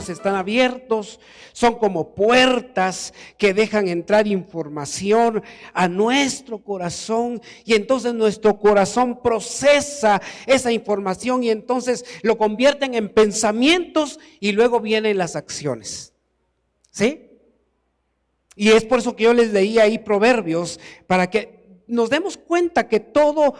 oídos están abiertos, son como puertas que dejan entrar información a nuestro corazón, y entonces nuestro corazón procesa esa información y entonces lo convierten en pensamientos y luego vienen las acciones. ¿Sí? Y es por eso que yo les leí ahí Proverbios, para que nos demos cuenta que todo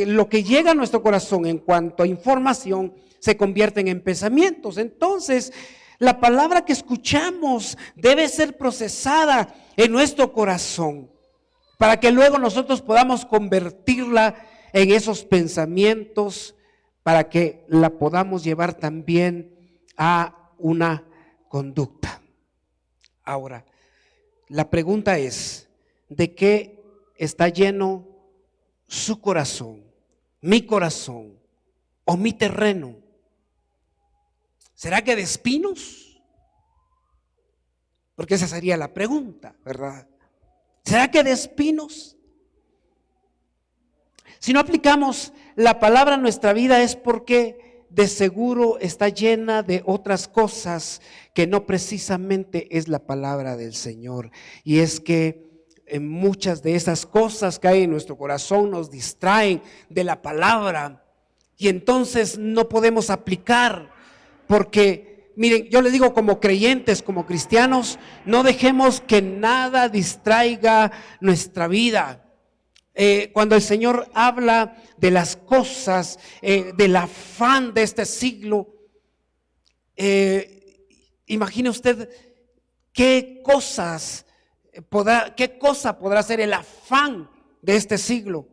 lo que llega a nuestro corazón en cuanto a información se convierten en pensamientos. Entonces, la palabra que escuchamos debe ser procesada en nuestro corazón para que luego nosotros podamos convertirla en esos pensamientos, para que la podamos llevar también a una conducta. Ahora, la pregunta es, ¿de qué está lleno su corazón, mi corazón o mi terreno? ¿Será que de espinos? Porque esa sería la pregunta, ¿verdad? ¿Será que de espinos? Si no aplicamos la palabra a nuestra vida es porque de seguro está llena de otras cosas que no precisamente es la palabra del Señor. Y es que muchas de esas cosas que hay en nuestro corazón nos distraen de la palabra y entonces no podemos aplicar, porque miren, yo les digo, como creyentes, como cristianos, no dejemos que nada distraiga nuestra vida. Cuando el Señor habla de las cosas, del afán de este siglo, imagine usted qué cosa podrá ser el afán de este siglo.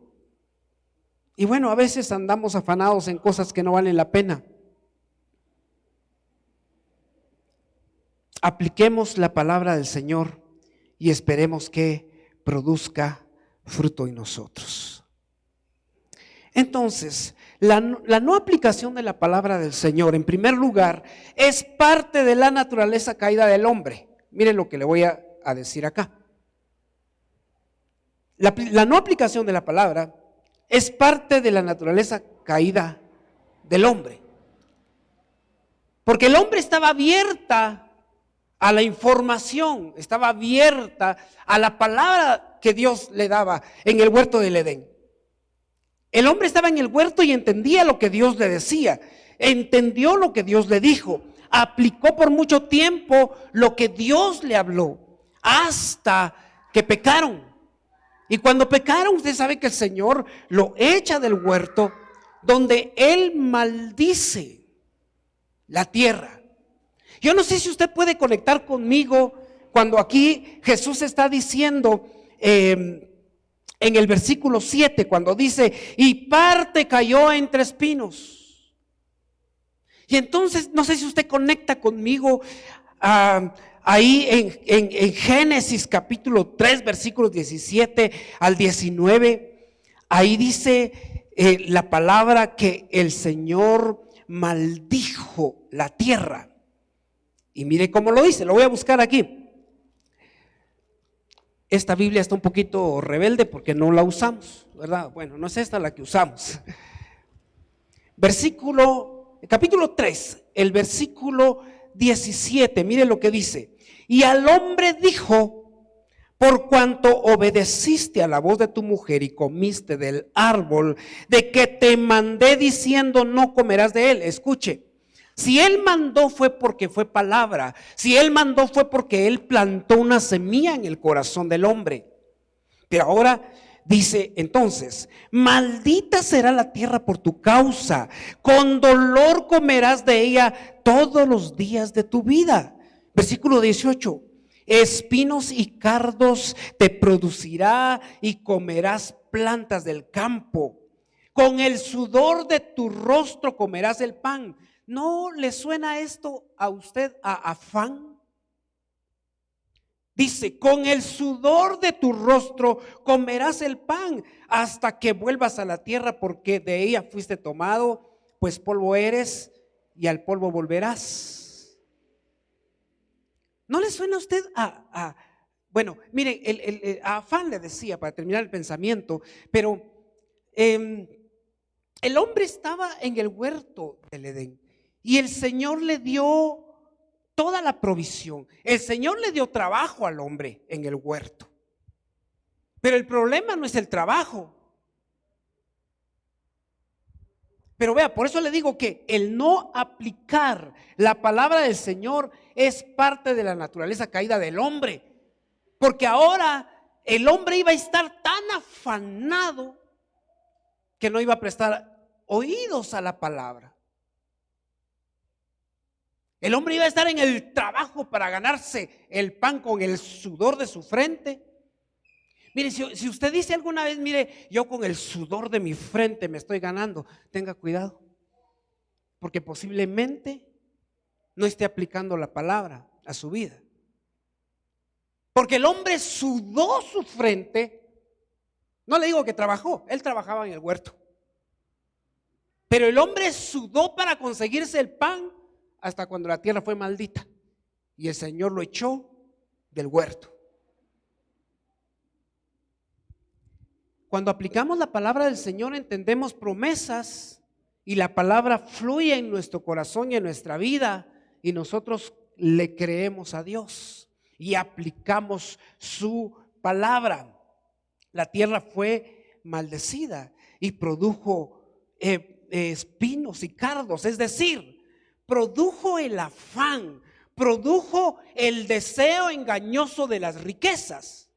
Y bueno, a veces andamos afanados en cosas que no valen la pena. Apliquemos la palabra del Señor y esperemos que produzca fruto en nosotros. Entonces, la no aplicación de la palabra del Señor, en primer lugar, es parte de la naturaleza caída del hombre. Miren lo que le voy a decir acá. La no aplicación de la palabra es parte de la naturaleza caída del hombre. Porque el hombre estaba abierta a la información, estaba abierta a la palabra que Dios le daba en el huerto del Edén. El hombre estaba en el huerto y entendía lo que Dios le decía, entendió lo que Dios le dijo, aplicó por mucho tiempo lo que Dios le habló, hasta que pecaron. Y cuando pecaron, usted sabe que el Señor lo echa del huerto, donde Él maldice la tierra. Yo no sé si usted puede conectar conmigo cuando aquí Jesús está diciendo en el versículo 7, cuando dice, y parte cayó entre espinos. Y entonces, no sé si usted conecta conmigo ahí en Génesis capítulo 3, versículos 17 al 19, ahí dice la palabra que el Señor maldijo la tierra. Y mire cómo lo dice, lo voy a buscar aquí. Esta Biblia está un poquito rebelde porque no la usamos, ¿verdad? Bueno, no es esta la que usamos. Capítulo 3, el versículo 17, mire lo que dice. Y al hombre dijo, por cuanto obedeciste a la voz de tu mujer y comiste del árbol de que te mandé diciendo, no comerás de él. Escuche. Si Él mandó fue porque fue palabra. Si Él mandó fue porque Él plantó una semilla en el corazón del hombre. Pero ahora dice entonces, maldita será la tierra por tu causa, con dolor comerás de ella todos los días de tu vida. Versículo 18, espinos y cardos te producirá y comerás plantas del campo. Con el sudor de tu rostro comerás el pan. ¿No le suena esto a usted a afán? Dice, con el sudor de tu rostro comerás el pan hasta que vuelvas a la tierra, porque de ella fuiste tomado, pues polvo eres y al polvo volverás. ¿No le suena a usted bueno, mire, a afán le decía para terminar el pensamiento, pero el hombre estaba en el huerto del Edén. Y el Señor le dio toda la provisión. El Señor le dio trabajo al hombre en el huerto. Pero el problema no es el trabajo. Pero vea, por eso le digo que el no aplicar la palabra del Señor es parte de la naturaleza caída del hombre. Porque ahora el hombre iba a estar tan afanado que no iba a prestar oídos a la palabra. El hombre iba a estar en el trabajo para ganarse el pan con el sudor de su frente. Mire, si usted dice alguna vez, mire, yo con el sudor de mi frente me estoy ganando, tenga cuidado, porque posiblemente no esté aplicando la palabra a su vida. Porque el hombre sudó su frente, no le digo que trabajó, él trabajaba en el huerto, pero el hombre sudó para conseguirse el pan hasta cuando la tierra fue maldita y el Señor lo echó del huerto. Cuando aplicamos la palabra del Señor entendemos promesas y la palabra fluye en nuestro corazón y en nuestra vida y nosotros le creemos a Dios y aplicamos su palabra. La tierra fue maldecida y produjo espinos y cardos, es decir, produjo el afán, produjo el deseo engañoso de las riquezas.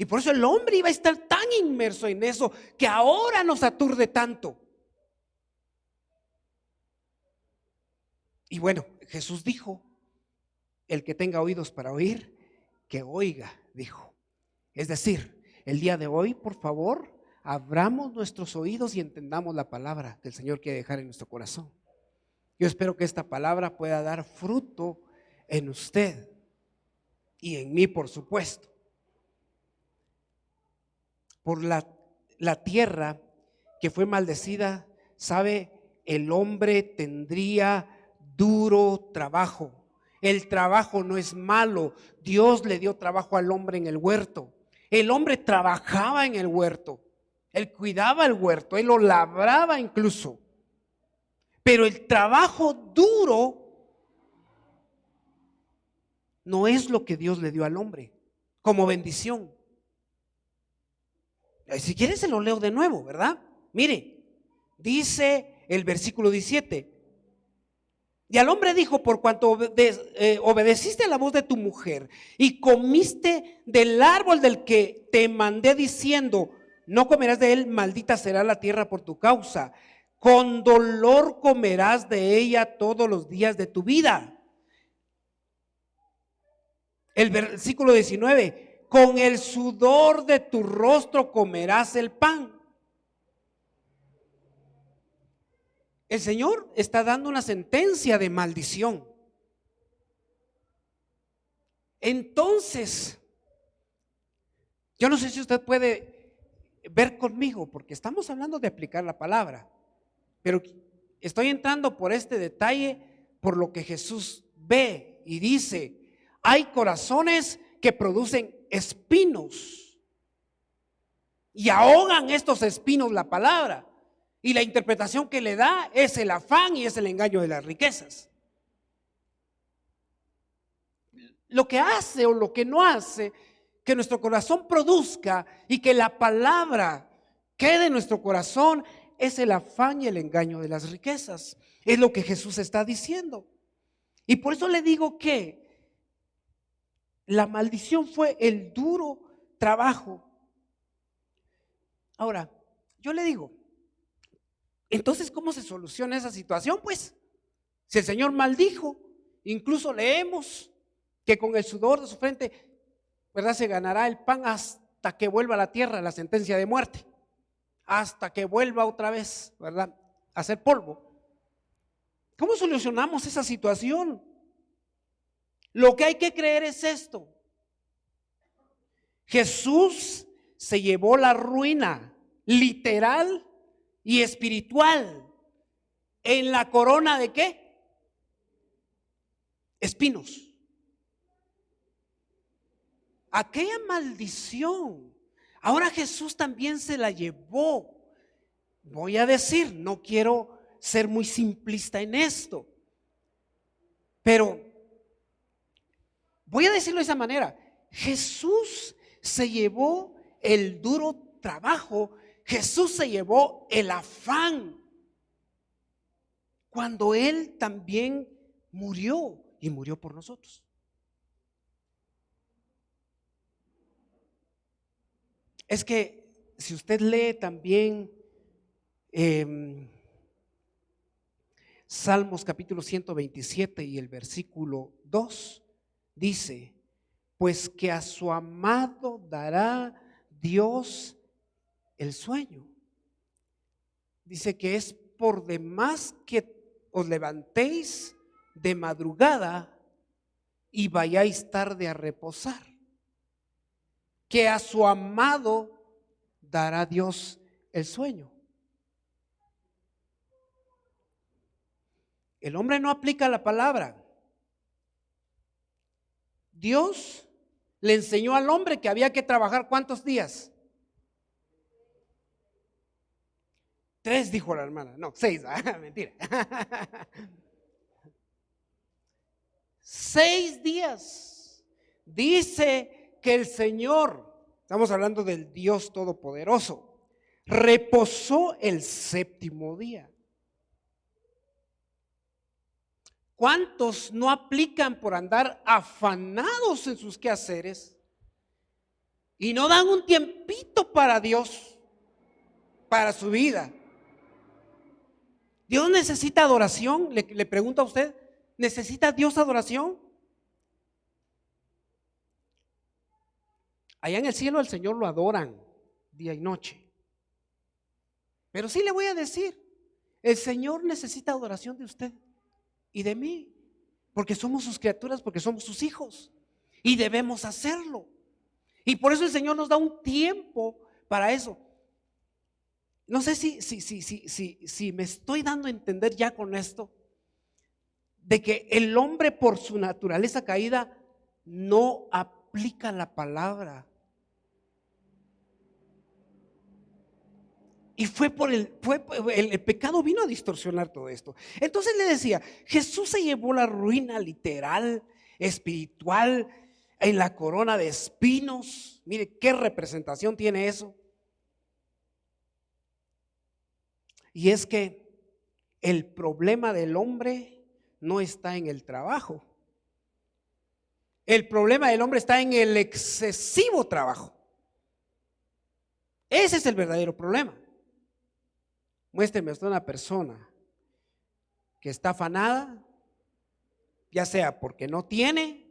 Y por eso el hombre iba a estar tan inmerso en eso que ahora nos aturde tanto. Y bueno, Jesús dijo, el que tenga oídos para oír, que oiga, dijo. Es decir, el día de hoy, por favor, abramos nuestros oídos y entendamos la palabra que el Señor quiere dejar en nuestro corazón. Yo espero que esta palabra pueda dar fruto en usted y en mí, por supuesto. Por la tierra que fue maldecida, sabe, el hombre tendría duro trabajo. El trabajo no es malo. Dios le dio trabajo al hombre en el huerto. El hombre trabajaba en el huerto. Él cuidaba el huerto, él lo labraba incluso. Pero el trabajo duro no es lo que Dios le dio al hombre como bendición. Si quieren se lo leo de nuevo, ¿verdad? Mire, dice el versículo 17. Y al hombre dijo, por cuanto obedeciste a la voz de tu mujer y comiste del árbol del que te mandé diciendo, no comerás de él, maldita será la tierra por tu causa. Con dolor comerás de ella todos los días de tu vida. El versículo 19. Con el sudor de tu rostro comerás el pan. El Señor está dando una sentencia de maldición. Entonces, yo no sé si usted puede ver conmigo, porque estamos hablando de aplicar la palabra, pero estoy entrando por este detalle, por lo que Jesús ve y dice, hay corazones que producen espinos y ahogan estos espinos la palabra, y la interpretación que le da es el afán y es el engaño de las riquezas. Lo que hace o lo que no hace que nuestro corazón produzca y que la palabra quede en nuestro corazón es el afán y el engaño de las riquezas. Es lo que Jesús está diciendo. Y por eso le digo que la maldición fue el duro trabajo. Ahora, yo le digo, entonces, ¿cómo se soluciona esa situación? Pues, si el Señor maldijo, incluso leemos que con el sudor de su frente, ¿verdad?, se ganará el pan hasta que vuelva a la tierra la sentencia de muerte, hasta que vuelva otra vez, ¿verdad?, a ser polvo. ¿Cómo solucionamos esa situación? Lo que hay que creer es esto: Jesús se llevó la ruina literal y espiritual en la corona de ¿qué? Espinos. Aquella maldición, ahora Jesús también se la llevó. Voy a decir, no quiero ser muy simplista en esto, Pero voy a decirlo de esa manera: Jesús se llevó el duro trabajo, Jesús se llevó el afán cuando Él también murió, y murió por nosotros. Es que si usted lee también Salmos capítulo 127 y el versículo 2, dice: pues que a su amado dará Dios el sueño. Dice que es por demás que os levantéis de madrugada y vayáis tarde a reposar, que a su amado dará Dios el sueño. El hombre no aplica la palabra. Dios le enseñó al hombre que había que trabajar ¿cuántos días? 3, dijo la hermana. No, 6, mentira. 6 días. Dice que el Señor, estamos hablando del Dios Todopoderoso, reposó el 7º día. ¿Cuántos no aplican por andar afanados en sus quehaceres y no dan un tiempito para Dios, para su vida? ¿Dios necesita adoración? Le pregunto a usted, ¿necesita Dios adoración? Allá en el cielo al Señor lo adoran día y noche. Pero sí le voy a decir, el Señor necesita adoración de usted y de mí, porque somos sus criaturas, porque somos sus hijos y debemos hacerlo. Y por eso el Señor nos da un tiempo para eso. No sé si me estoy dando a entender ya con esto, de que el hombre por su naturaleza caída no aplica la palabra. Y el pecado vino a distorsionar todo esto. Entonces le decía, Jesús se llevó la ruina literal, espiritual, en la corona de espinos. Mire qué representación tiene eso. Y es que el problema del hombre no está en el trabajo. El problema del hombre está en el excesivo trabajo. Ese es el verdadero problema. Muéstreme usted una persona que está afanada, ya sea porque no tiene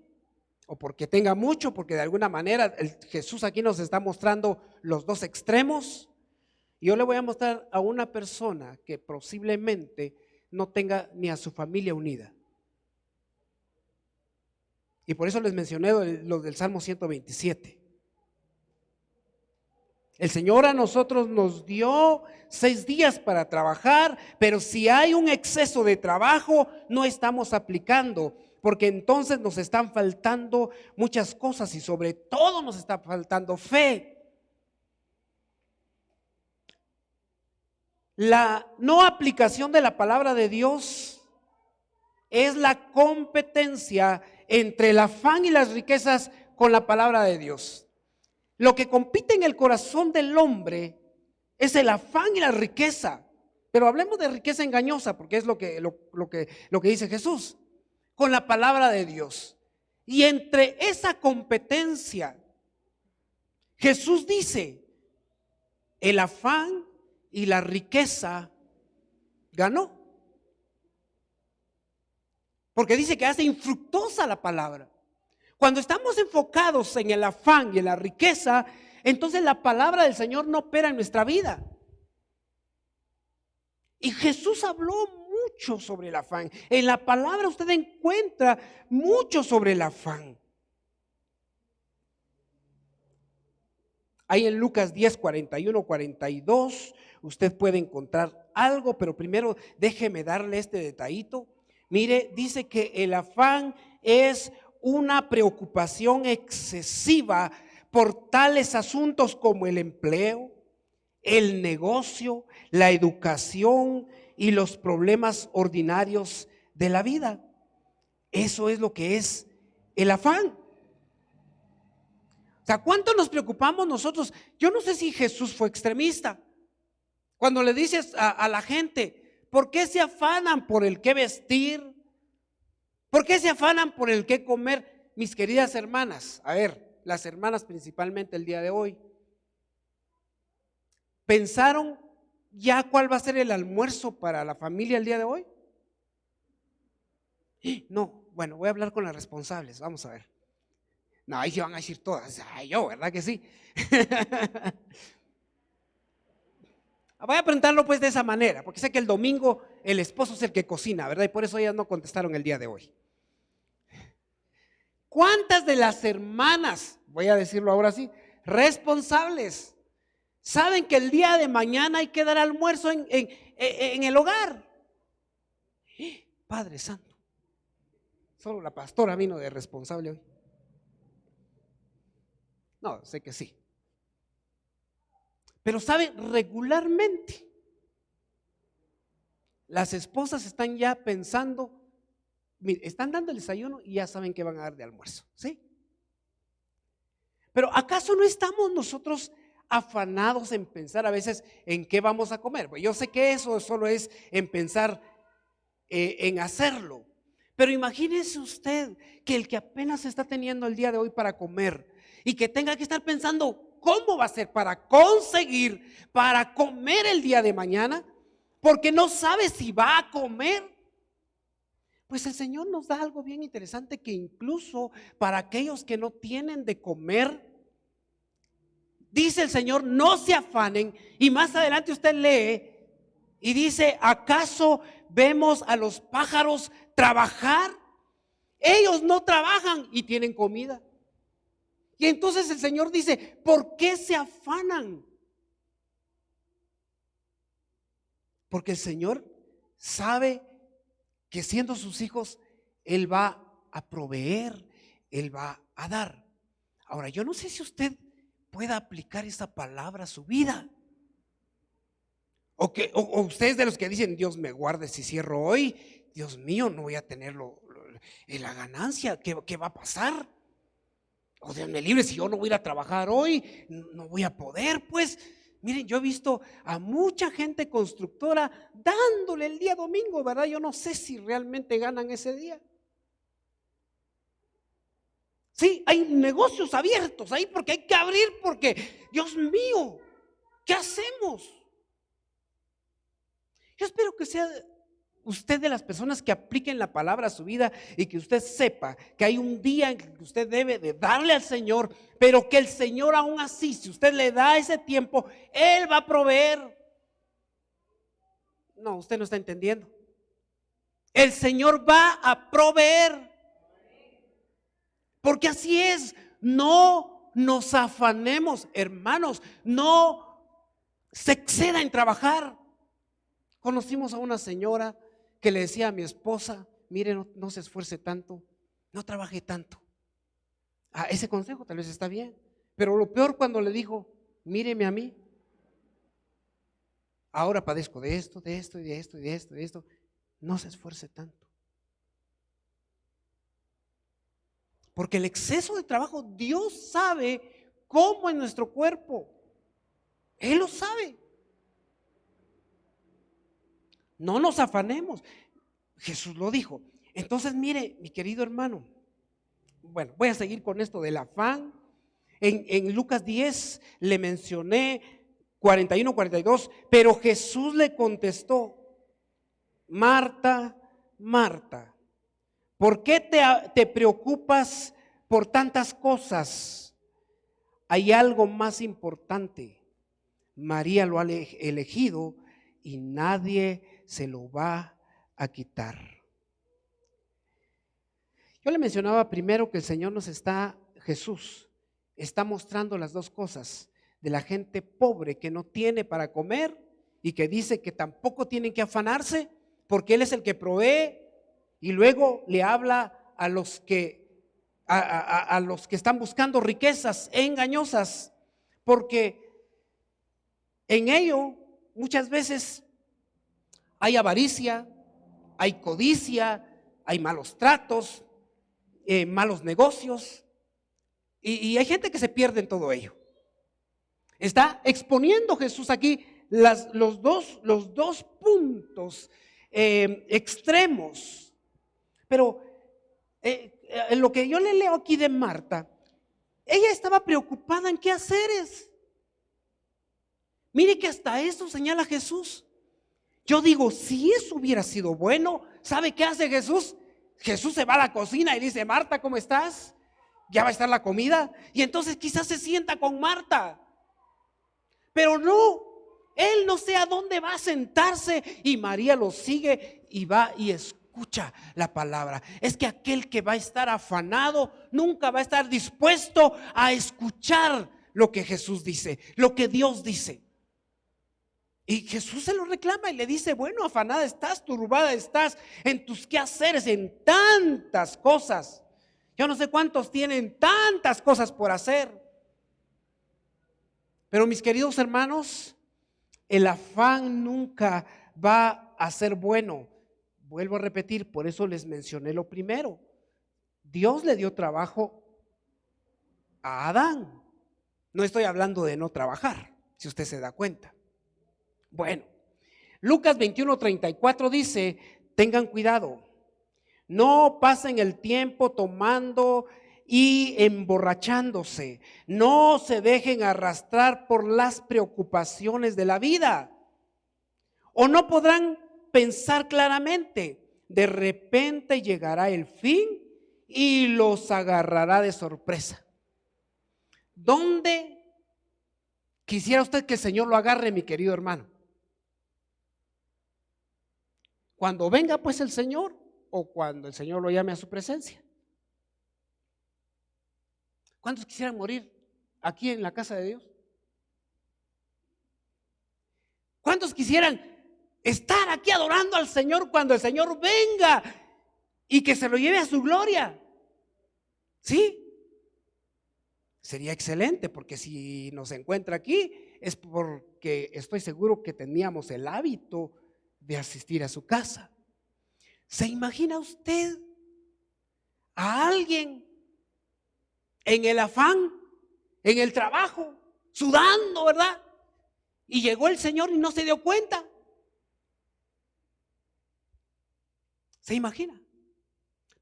o porque tenga mucho, porque de alguna manera Jesús aquí nos está mostrando los dos extremos. Y yo le voy a mostrar a una persona que posiblemente no tenga ni a su familia unida. Y por eso les mencioné lo del Salmo 127. El Señor a nosotros nos dio 6 días para trabajar, pero si hay un exceso de trabajo, no estamos aplicando, porque entonces nos están faltando muchas cosas y sobre todo nos está faltando fe. La no aplicación de la palabra de Dios es la competencia entre el afán y las riquezas con la palabra de Dios. Lo que compite en el corazón del hombre es el afán y la riqueza. Pero hablemos de riqueza engañosa, porque es lo que dice Jesús, con la palabra de Dios. Y entre esa competencia, Jesús dice, el afán y la riqueza ganó. Porque dice que hace infructuosa la palabra. Cuando estamos enfocados en el afán y en la riqueza, entonces la palabra del Señor no opera en nuestra vida. Y Jesús habló mucho sobre el afán. En la palabra usted encuentra mucho sobre el afán. Ahí en Lucas 10, 41, 42, usted puede encontrar algo, pero primero déjeme darle este detallito. Mire, dice que el afán es una preocupación excesiva por tales asuntos como el empleo, el negocio, la educación y los problemas ordinarios de la vida. Eso es lo que es el afán. O sea, ¿cuánto nos preocupamos nosotros? Yo no sé si Jesús fue extremista. Cuando le dices a la gente, ¿por qué se afanan por el qué vestir? ¿Por qué se afanan por el qué comer? Mis queridas hermanas, a ver, las hermanas principalmente el día de hoy, ¿pensaron ya cuál va a ser el almuerzo para la familia el día de hoy? No, bueno, voy a hablar con las responsables, vamos a ver. No, ahí se van a decir todas, ay, yo, ¿verdad que sí? Voy a preguntarlo pues de esa manera, porque sé que el domingo el esposo es el que cocina, ¿verdad? Y por eso ellas no contestaron el día de hoy. ¿Cuántas de las hermanas, voy a decirlo ahora sí, responsables, saben que el día de mañana hay que dar almuerzo en el hogar? Padre Santo, solo la pastora vino de responsable hoy. No, sé que sí. Pero sabe, regularmente las esposas están ya pensando, mire, están dando el desayuno y ya saben que van a dar de almuerzo, ¿sí? Pero ¿acaso no estamos nosotros afanados en pensar a veces en qué vamos a comer? Pues yo sé que eso solo es en pensar en hacerlo, pero imagínese usted que el que apenas está teniendo el día de hoy para comer y que tenga que estar pensando cómo va a ser para conseguir, para comer el día de mañana, porque no sabe si va a comer. Pues el Señor nos da algo bien interesante, que incluso para aquellos que no tienen de comer, dice el Señor, no se afanen. Y más adelante usted lee y dice, ¿acaso vemos a los pájaros trabajar? Ellos no trabajan y tienen comida. Y entonces el Señor dice, ¿por qué se afanan? Porque el Señor sabe que siendo sus hijos, Él va a proveer, Él va a dar. Ahora, yo no sé si usted pueda aplicar esa palabra a su vida. O ustedes de los que dicen, Dios me guarde si cierro hoy, Dios mío, no voy a tener la ganancia, ¿qué va a pasar? O Dios me libre, si yo no voy a ir a trabajar hoy, no voy a poder. Pues miren, yo he visto a mucha gente constructora dándole el día domingo, ¿verdad? Yo no sé si realmente ganan ese día. Sí, hay negocios abiertos ahí porque hay que abrir, porque Dios mío, ¿qué hacemos? Yo espero que sea usted de las personas que apliquen la palabra a su vida y que usted sepa que hay un día en que usted debe de darle al Señor, pero que el Señor aún así, si usted le da ese tiempo, Él va a proveer. No, usted no está entendiendo. El Señor va a proveer. Porque así es, no nos afanemos, hermanos, no se exceda en trabajar. Conocimos a una señora que le decía a mi esposa, mire, no se esfuerce tanto, no trabaje tanto. Ese consejo tal vez está bien, pero lo peor cuando le dijo, míreme a mí, ahora padezco de esto, de esto y de esto y de esto y de esto, no se esfuerce tanto. Porque el exceso de trabajo, Dios sabe cómo en nuestro cuerpo, Él lo sabe. No nos afanemos. Jesús lo dijo. Entonces, mire, mi querido hermano, bueno, voy a seguir con esto del afán. En Lucas 10 le mencioné 41, 42, pero Jesús le contestó, Marta, Marta, ¿por qué te preocupas por tantas cosas? Hay algo más importante. María lo ha elegido y nadie se lo va a quitar. Yo le mencionaba primero que el Señor Jesús está mostrando las dos cosas, de la gente pobre que no tiene para comer y que dice que tampoco tienen que afanarse porque Él es el que provee, y luego le habla a los que están buscando riquezas engañosas, porque en ello muchas veces hay avaricia, hay codicia, hay malos tratos, malos negocios, y hay gente que se pierde en todo ello. Está exponiendo Jesús aquí los dos puntos extremos. Pero en lo que yo le leo aquí de Marta, ella estaba preocupada en qué haceres. Mire que hasta eso señala Jesús. Yo digo, si eso hubiera sido bueno, ¿sabe qué hace Jesús? Jesús se va a la cocina y dice: Marta, ¿cómo estás? Ya va a estar la comida. Y entonces quizás se sienta con Marta. Pero no, él no sé a dónde va a sentarse, y María lo sigue y va y escucha la palabra. Es que aquel que va a estar afanado nunca va a estar dispuesto a escuchar lo que Jesús dice, lo que Dios dice. Y Jesús se lo reclama y le dice: bueno, afanada estás, turbada estás en tus quehaceres, en tantas cosas. Yo no sé cuántos tienen tantas cosas por hacer. Pero mis queridos hermanos, el afán nunca va a ser bueno. Vuelvo a repetir, por eso les mencioné lo primero. Dios le dio trabajo a Adán. No estoy hablando de no trabajar, si usted se da cuenta. Bueno, Lucas 21:34 dice: tengan cuidado, no pasen el tiempo tomando y emborrachándose, no se dejen arrastrar por las preocupaciones de la vida, o no podrán pensar claramente. De repente llegará el fin y los agarrará de sorpresa. ¿Dónde quisiera usted que el Señor lo agarre, mi querido hermano? ¿Cuando venga pues el Señor, o cuando el Señor lo llame a su presencia? ¿Cuántos quisieran morir aquí en la casa de Dios? ¿Cuántos quisieran estar aquí adorando al Señor cuando el Señor venga y que se lo lleve a su gloria? ¿Sí? Sería excelente, porque si nos encuentra aquí es porque estoy seguro que teníamos el hábito de asistir a su casa. ¿Se imagina usted a alguien en el afán, en el trabajo, sudando, verdad? Y llegó el Señor y no se dio cuenta. ¿Se imagina?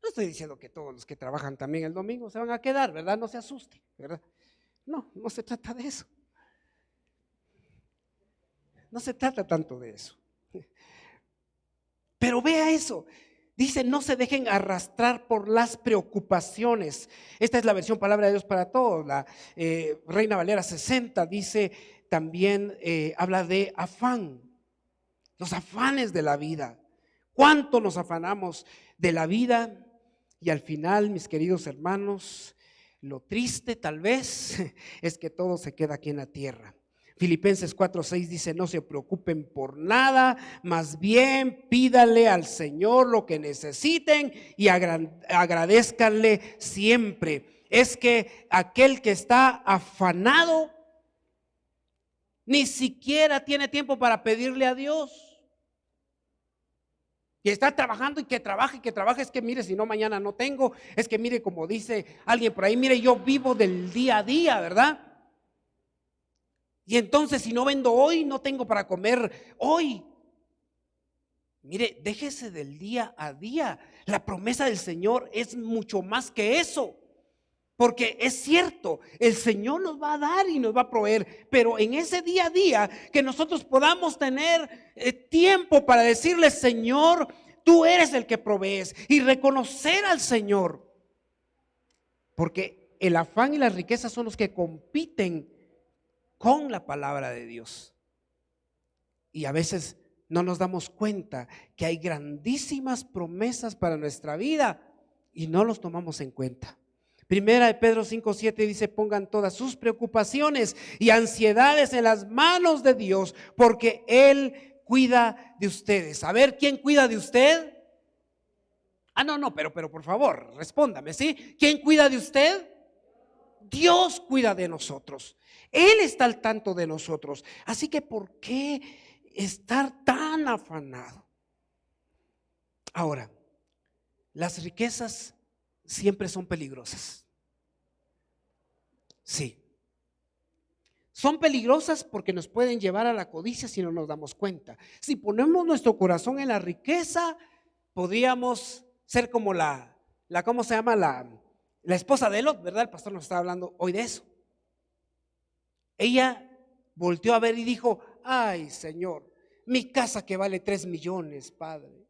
No estoy diciendo que todos los que trabajan también el domingo se van a quedar, ¿verdad? No se asuste, ¿verdad? No, no se trata de eso. No se trata tanto de eso. Pero vea eso. Dice: no se dejen arrastrar por las preocupaciones. Esta es la versión Palabra de Dios para Todos. La Reina Valera 60 dice también, habla de afán. Los afanes de la vida. ¿Cuánto nos afanamos de la vida? Y al final, mis queridos hermanos, lo triste tal vez es que todo se queda aquí en la tierra. Filipenses 4:6 dice: no se preocupen por nada, más bien pídale al Señor lo que necesiten y agradézcanle siempre. Es que aquel que está afanado ni siquiera tiene tiempo para pedirle a Dios. Y está trabajando y que trabaje, es que mire, si no mañana no tengo, es que mire, como dice alguien por ahí, mire, yo vivo del día a día, ¿verdad? Y entonces si no vendo hoy, no tengo para comer hoy. Mire, déjese del día a día. La promesa del Señor es mucho más que eso. Porque es cierto, el Señor nos va a dar y nos va a proveer, pero en ese día a día que nosotros podamos tener tiempo para decirle: Señor, tú eres el que provees, y reconocer al Señor. Porque el afán y las riquezas son los que compiten con la palabra de Dios. Y a veces no nos damos cuenta que hay grandísimas promesas para nuestra vida y no los tomamos en cuenta. Primera de Pedro 5:7 dice: pongan todas sus preocupaciones y ansiedades en las manos de Dios, porque Él cuida de ustedes. A ver, ¿quién cuida de usted? No, pero por favor, respóndame, ¿sí? ¿Quién cuida de usted? Dios cuida de nosotros. Él está al tanto de nosotros. Así que ¿por qué estar tan afanado? Ahora, las riquezas siempre son peligrosas. Sí. Son peligrosas porque nos pueden llevar a la codicia si no nos damos cuenta. Si ponemos nuestro corazón en la riqueza, podríamos ser como ¿cómo se llama? La esposa de Lot, ¿verdad? El pastor nos está hablando hoy de eso. Ella volteó a ver y dijo: ay, Señor, mi casa que vale 3 millones, Padre.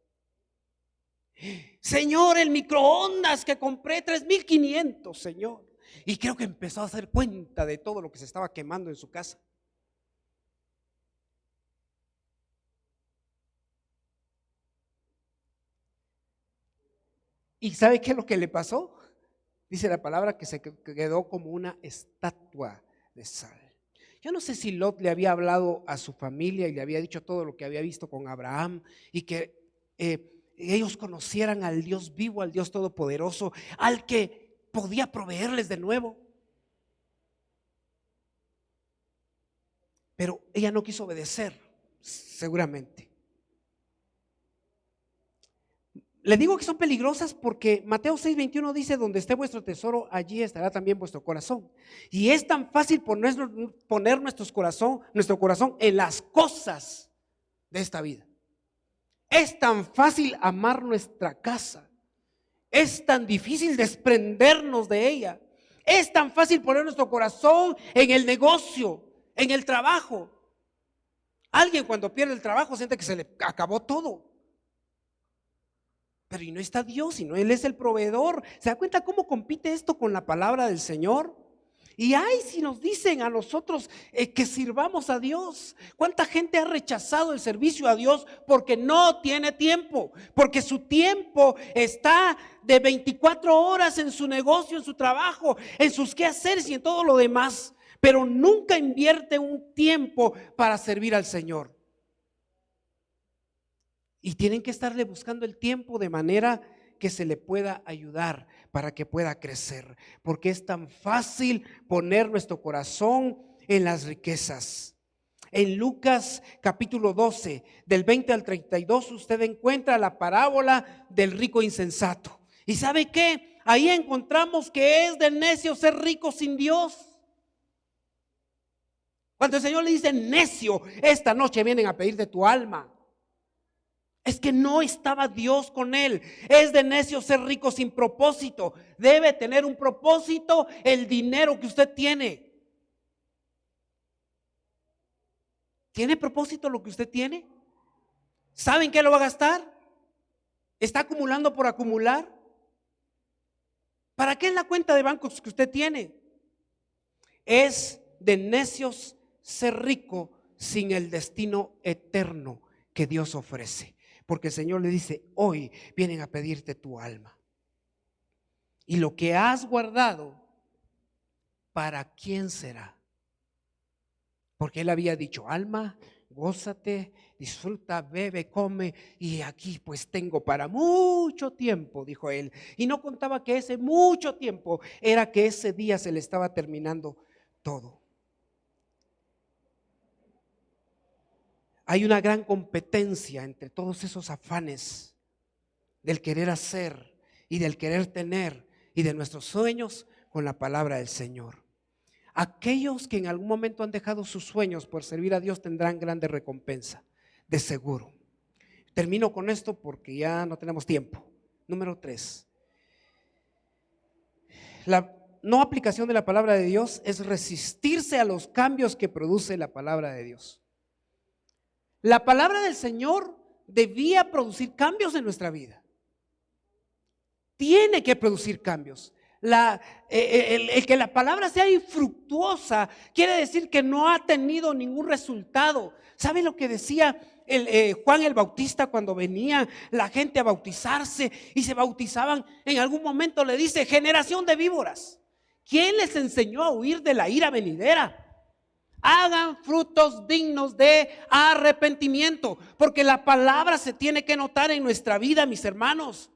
Señor, el microondas que compré 3,500, Señor. Y creo que empezó a hacer cuenta de todo lo que se estaba quemando en su casa. ¿Y sabe qué es lo que le pasó? Dice la palabra que se quedó como una estatua de sal. Yo no sé si Lot le había hablado a su familia y le había dicho todo lo que había visto con Abraham y que ellos conocieran al Dios vivo, al Dios todopoderoso, al que podía proveerles de nuevo. Pero ella no quiso obedecer, seguramente. Le digo que son peligrosas porque Mateo 6:21 dice: donde esté vuestro tesoro, allí estará también vuestro corazón. Y es tan fácil poner nuestro corazón en las cosas de esta vida. Es tan fácil amar nuestra casa. Es tan difícil desprendernos de ella. Es tan fácil poner nuestro corazón en el negocio, en el trabajo. Alguien cuando pierde el trabajo siente que se le acabó todo. Pero y no está Dios, sino Él es el proveedor. ¿Se da cuenta cómo compite esto con la palabra del Señor? Y ay, si nos dicen a nosotros que sirvamos a Dios. ¿Cuánta gente ha rechazado el servicio a Dios porque no tiene tiempo? Porque su tiempo está de 24 horas en su negocio, en su trabajo, en sus quehaceres y en todo lo demás. Pero nunca invierte un tiempo para servir al Señor. Y tienen que estarle buscando el tiempo de manera que se le pueda ayudar para que pueda crecer, porque es tan fácil poner nuestro corazón en las riquezas. En Lucas capítulo 12, del 20 al 32, usted encuentra la parábola del rico insensato. ¿Y sabe qué? Ahí encontramos que es de necio ser rico sin Dios. Cuando el Señor le dice: necio, esta noche vienen a pedirte tu alma, es que no estaba Dios con él. Es de necio ser rico sin propósito. Debe tener un propósito el dinero que usted tiene. ¿Tiene propósito lo que usted tiene? ¿Saben qué lo va a gastar? ¿Está acumulando por acumular? ¿Para qué es la cuenta de bancos que usted tiene? Es de necios ser rico sin el destino eterno que Dios ofrece. Porque el Señor le dice: hoy vienen a pedirte tu alma. Y lo que has guardado, ¿para quién será? Porque Él había dicho: alma, gózate, disfruta, bebe, come, y aquí pues tengo para mucho tiempo, dijo Él. Y no contaba que ese mucho tiempo era que ese día se le estaba terminando todo. Hay una gran competencia entre todos esos afanes del querer hacer y del querer tener y de nuestros sueños con la palabra del Señor. Aquellos que en algún momento han dejado sus sueños por servir a Dios tendrán grande recompensa, de seguro. Termino con esto porque ya no tenemos tiempo. Número 3. La no aplicación de la palabra de Dios es resistirse a los cambios que produce la palabra de Dios. La palabra del Señor debía producir cambios en nuestra vida. Tiene que producir cambios. El que la palabra sea infructuosa quiere decir que no ha tenido ningún resultado. ¿Sabe lo que decía Juan el Bautista cuando venía la gente a bautizarse y se bautizaban? En algún momento le dice: generación de víboras, ¿quién les enseñó a huir de la ira venidera? Hagan frutos dignos de arrepentimiento, porque la palabra se tiene que notar en nuestra vida, mis hermanos.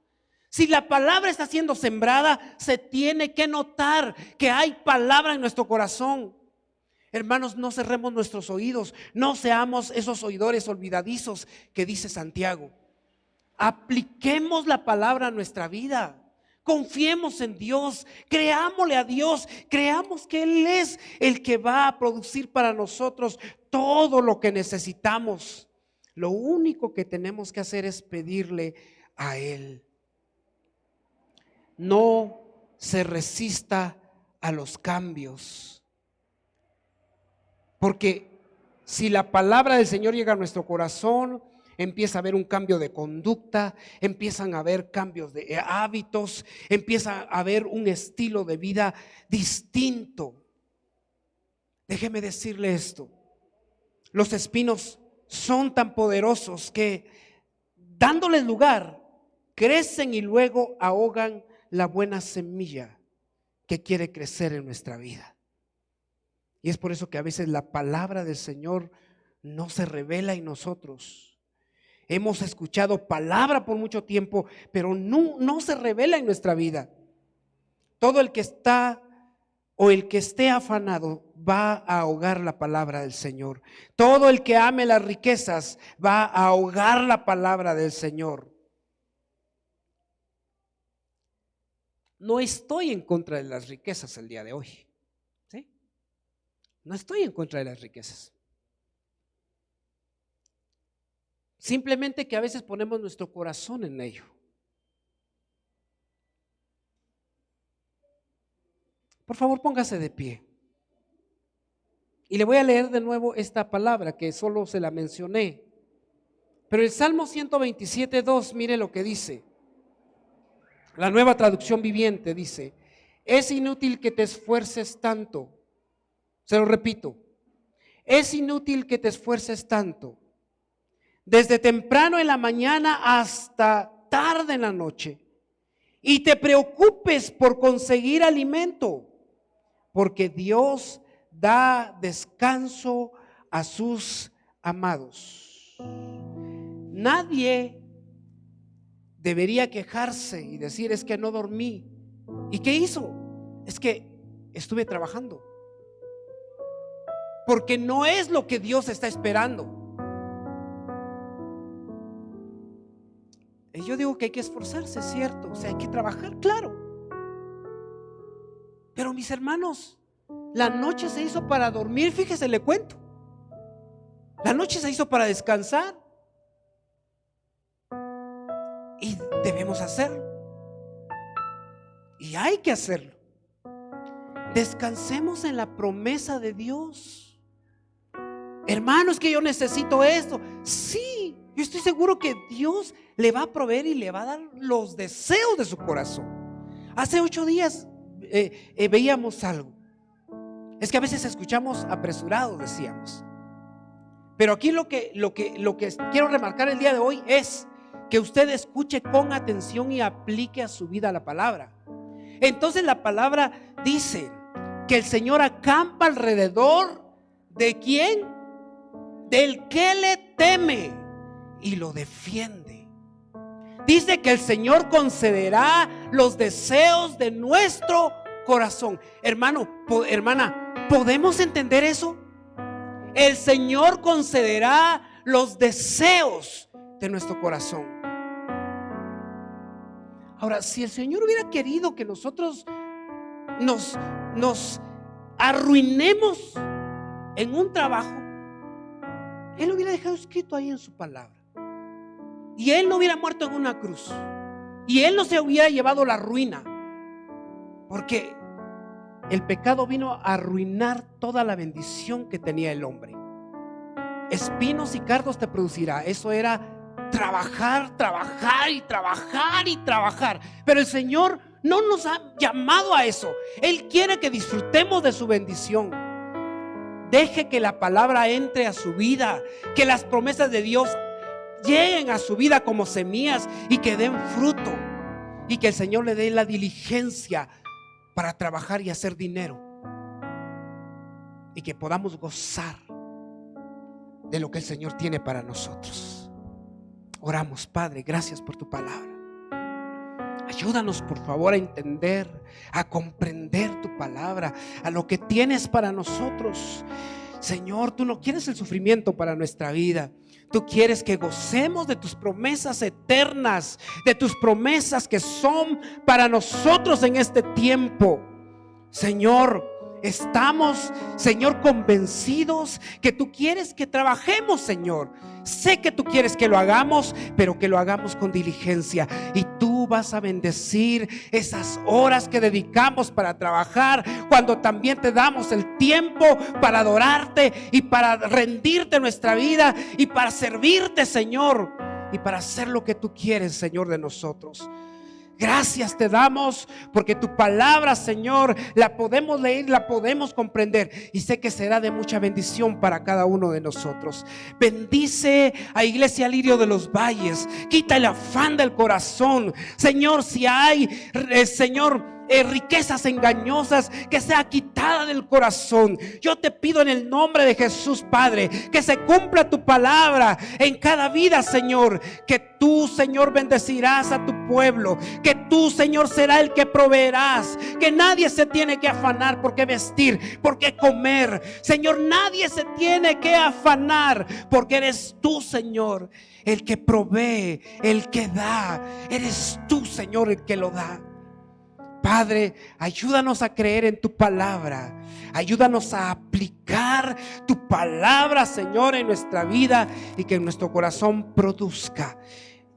Si la palabra está siendo sembrada, se tiene que notar que hay palabra en nuestro corazón. Hermanos, no cerremos nuestros oídos, no seamos esos oidores olvidadizos que dice Santiago. Apliquemos la palabra a nuestra vida. Confiemos en Dios, creámosle a Dios, creamos que Él es el que va a producir para nosotros todo lo que necesitamos. Lo único que tenemos que hacer es pedirle a Él. No se resista a los cambios, porque si la palabra del Señor llega a nuestro corazón, empieza a haber un cambio de conducta, empiezan a haber cambios de hábitos, empieza a haber un estilo de vida distinto. Déjeme decirle esto: los espinos son tan poderosos que, dándoles lugar, crecen y luego ahogan la buena semilla que quiere crecer en nuestra vida. Y es por eso que a veces la palabra del Señor no se revela en nosotros. Hemos escuchado palabra por mucho tiempo, pero no se revela en nuestra vida. Todo el que está o el que esté afanado va a ahogar la palabra del Señor. Todo el que ame las riquezas va a ahogar la palabra del Señor. No estoy en contra de las riquezas el día de hoy, ¿sí? No estoy en contra de las riquezas. Simplemente que a veces ponemos nuestro corazón en ello. Por favor, póngase de pie. Y le voy a leer de nuevo esta palabra que solo se la mencioné. Pero el Salmo 127:2, mire lo que dice. La Nueva Traducción Viviente dice: es inútil que te esfuerces tanto. Se lo repito: es inútil que te esfuerces tanto, desde temprano en la mañana hasta tarde en la noche, y te preocupes por conseguir alimento, porque Dios da descanso a sus amados. Nadie debería quejarse y decir: es que no dormí. ¿Y qué hizo? Es que estuve trabajando. Porque no es lo que Dios está esperando. Y yo digo que hay que esforzarse, es cierto, o sea, hay que trabajar, claro. Pero mis hermanos, la noche se hizo para dormir, fíjese, le cuento. La noche se hizo para descansar. Y debemos hacerlo. Y hay que hacerlo. Descansemos en la promesa de Dios. Hermanos, que yo necesito esto. Sí, yo estoy seguro que Dios le va a proveer y le va a dar los deseos de su corazón. Hace 8 días veíamos algo. Es que a veces escuchamos apresurados, decíamos. Pero aquí lo que quiero remarcar el día de hoy es que usted escuche con atención y aplique a su vida la palabra. Entonces la palabra dice que el Señor acampa alrededor de ¿quién? Del que le teme y lo defiende. Dice que el Señor concederá los deseos de nuestro corazón. Hermano, hermana, ¿podemos entender eso? El Señor concederá los deseos de nuestro corazón. Ahora, si el Señor hubiera querido que nosotros nos arruinemos en un trabajo, Él lo hubiera dejado escrito ahí en su palabra. Y Él no hubiera muerto en una cruz. Y Él no se hubiera llevado la ruina. Porque el pecado vino a arruinar toda la bendición que tenía el hombre. Espinos y cardos te producirá. Eso era trabajar, trabajar y trabajar y trabajar. Pero el Señor no nos ha llamado a eso. Él quiere que disfrutemos de su bendición. Deje que la palabra entre a su vida, que las promesas de Dios lleguen a su vida como semillas y que den fruto, y que el Señor le dé la diligencia para trabajar y hacer dinero, y que podamos gozar de lo que el Señor tiene para nosotros. Oramos. Padre, gracias por tu palabra. Ayúdanos por favor a entender, a comprender tu palabra, a lo que tienes para nosotros. Señor, tú no quieres el sufrimiento para nuestra vida. Tú quieres que gocemos de tus promesas eternas, de tus promesas que son para nosotros en este tiempo. Señor, estamos, Señor, convencidos que tú quieres que trabajemos, Señor. Sé que tú quieres que lo hagamos, pero que lo hagamos con diligencia. Y tú vas a bendecir esas horas que dedicamos para trabajar, cuando también te damos el tiempo para adorarte y para rendirte nuestra vida y para servirte, Señor, y para hacer lo que tú quieres, Señor, de nosotros. Gracias te damos porque tu palabra, Señor, la podemos leer, la podemos comprender, y sé que será de mucha bendición para cada uno de nosotros. Bendice a Iglesia Lirio de los Valles, quita el afán del corazón, Señor. Si hay, Señor, riquezas engañosas, que sea quitada del corazón. Yo te pido en el nombre de Jesús, Padre, que se cumpla tu palabra en cada vida, Señor. Que tú, Señor, bendecirás a tu pueblo, que tú, Señor, será el que proveerás, que nadie se tiene que afanar por qué vestir, por qué comer, Señor. Nadie se tiene que afanar, porque eres tú, Señor, el que provee, el que da. Eres tú, Señor, el que lo da. Padre, ayúdanos a creer en tu palabra. Ayúdanos a aplicar tu palabra, Señor, en nuestra vida, y que en nuestro corazón produzca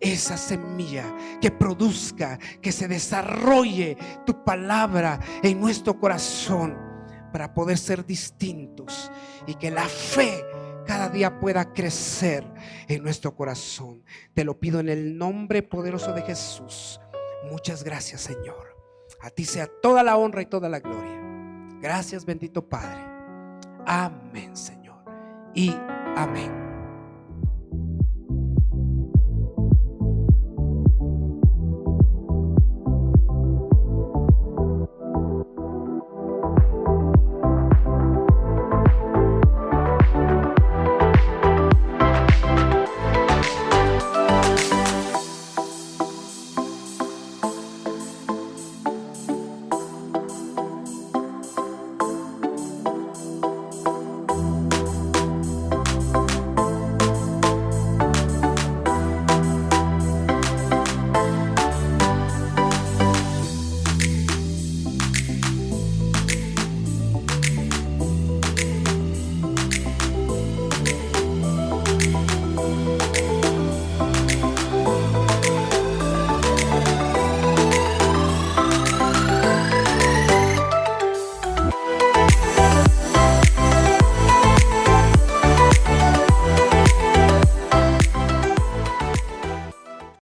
esa semilla, que produzca, que se desarrolle tu palabra en nuestro corazón, para poder ser distintos, y que la fe cada día pueda crecer en nuestro corazón. Te lo pido en el nombre poderoso de Jesús. Muchas gracias, Señor. A ti sea toda la honra y toda la gloria. Gracias, bendito Padre. Amén, Señor. Y amén.